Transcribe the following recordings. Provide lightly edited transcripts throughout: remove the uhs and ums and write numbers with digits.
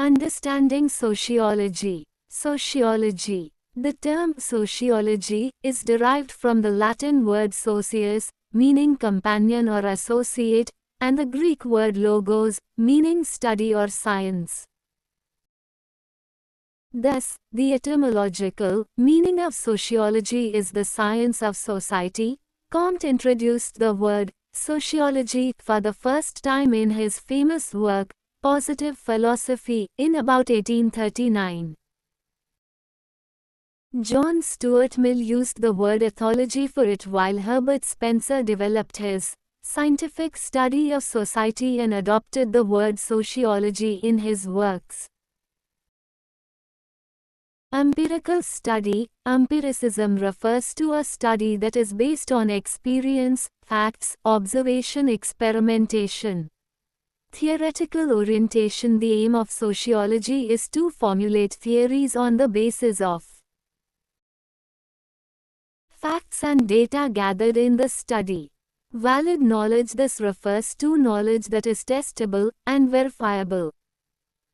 Understanding sociology. Sociology. The term sociology is derived from the Latin word socius, meaning companion or associate, and the Greek word logos, meaning study or science. Thus, the etymological meaning of sociology is the science of society. Comte introduced the word sociology for the first time in his famous work, Positive Philosophy, in about 1839. John Stuart Mill used the word ethology for it, while Herbert Spencer developed his scientific study of society and adopted the word sociology in his works. Empirical study. Empiricism refers to a study that is based on experience, facts, observation, experimentation. Theoretical orientation. The aim of sociology is to formulate theories on the basis of facts and data gathered in the study. Valid knowledge. This refers to knowledge that is testable and verifiable.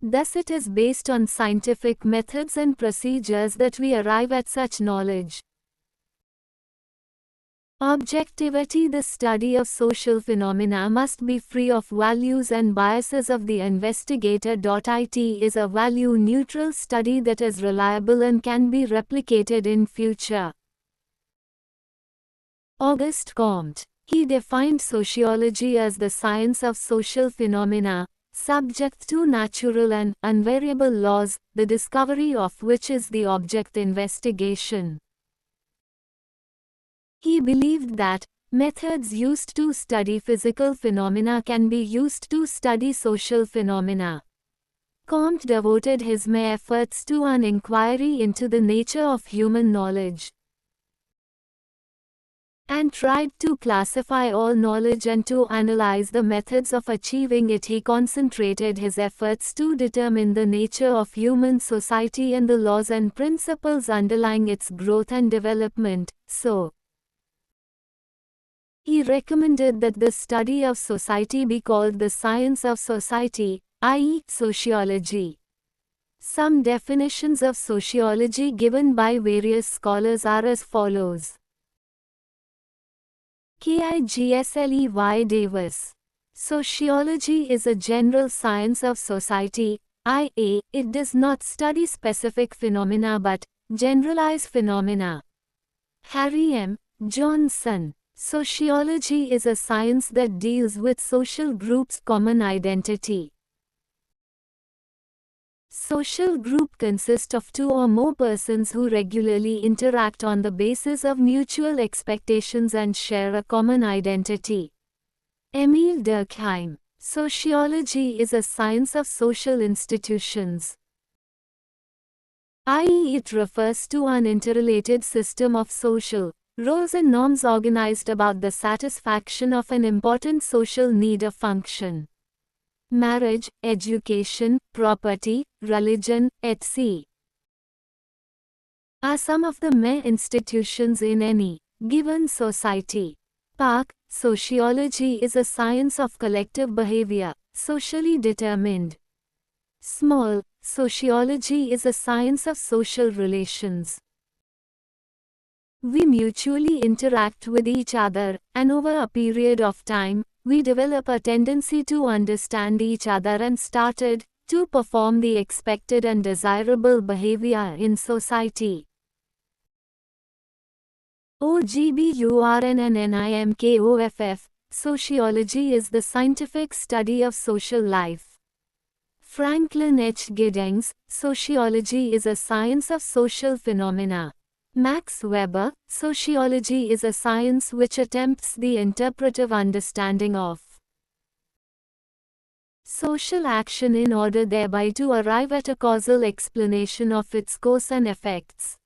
Thus it is based on scientific methods and procedures that we arrive at such knowledge. Objectivity. The study of social phenomena must be free of values and biases of the investigator. It is a value-neutral study that is reliable and can be replicated in future. Auguste Comte. He defined sociology as the science of social phenomena, subject to natural and unvariable laws, the discovery of which is the object investigation. He believed that methods used to study physical phenomena can be used to study social phenomena. Comte devoted his efforts to an inquiry into the nature of human knowledge, and tried to classify all knowledge and to analyze the methods of achieving it. He concentrated his efforts to determine the nature of human society and the laws and principles underlying its growth and development. So, he recommended that the study of society be called the science of society, i.e., sociology. Some definitions of sociology given by various scholars are as follows. Kigley Davis. Sociology is a general science of society, i.e., it does not study specific phenomena but generalize phenomena. Harry M. Johnson. Sociology is a science that deals with social groups' common identity. Social group consists of two or more persons who regularly interact on the basis of mutual expectations and share a common identity. Emile Durkheim. Sociology is a science of social institutions, i.e., it refers to an interrelated system of social roles and norms organized about the satisfaction of an important social need or function. Marriage, education, property, religion, etc. are some of the main institutions in any given society. Park. Sociology is a science of collective behavior, socially determined. Small. Sociology is a science of social relations. We mutually interact with each other, and over a period of time, we develop a tendency to understand each other and started to perform the expected and desirable behavior in society. OGBURNNNIMKOFF. Sociology is the scientific study of social life. Franklin H. Giddings. Sociology is a science of social phenomena. Max Weber. Sociology is a science which attempts the interpretive understanding of social action in order thereby to arrive at a causal explanation of its cause and effects.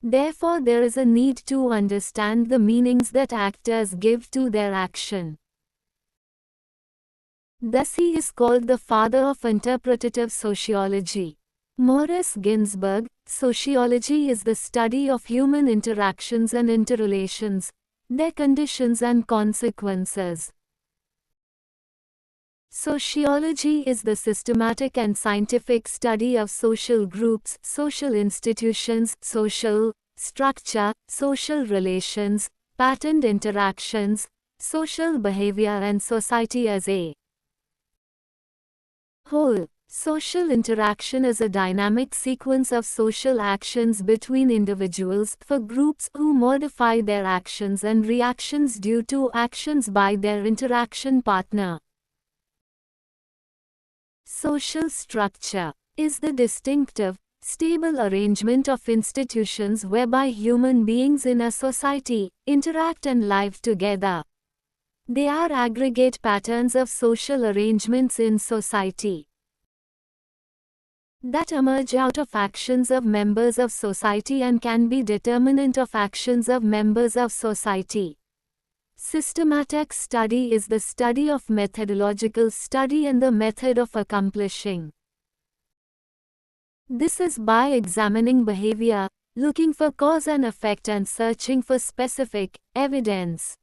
Therefore, there is a need to understand the meanings that actors give to their action. Thus he is called the father of interpretative sociology. Morris Ginsburg. Sociology is the study of human interactions and interrelations, their conditions and consequences. Sociology is the systematic and scientific study of social groups, social institutions, social structure, social relations, patterned interactions, social behavior and society as a whole. Social interaction is a dynamic sequence of social actions between individuals for groups who modify their actions and reactions due to actions by their interaction partner. Social structure is the distinctive, stable arrangement of institutions whereby human beings in a society interact and live together. They are aggregate patterns of social arrangements in society that emerge out of actions of members of society and can be determinant of actions of members of society. Systematic study is the study of methodological study and the method of accomplishing. This is by examining behavior, looking for cause and effect and searching for specific evidence.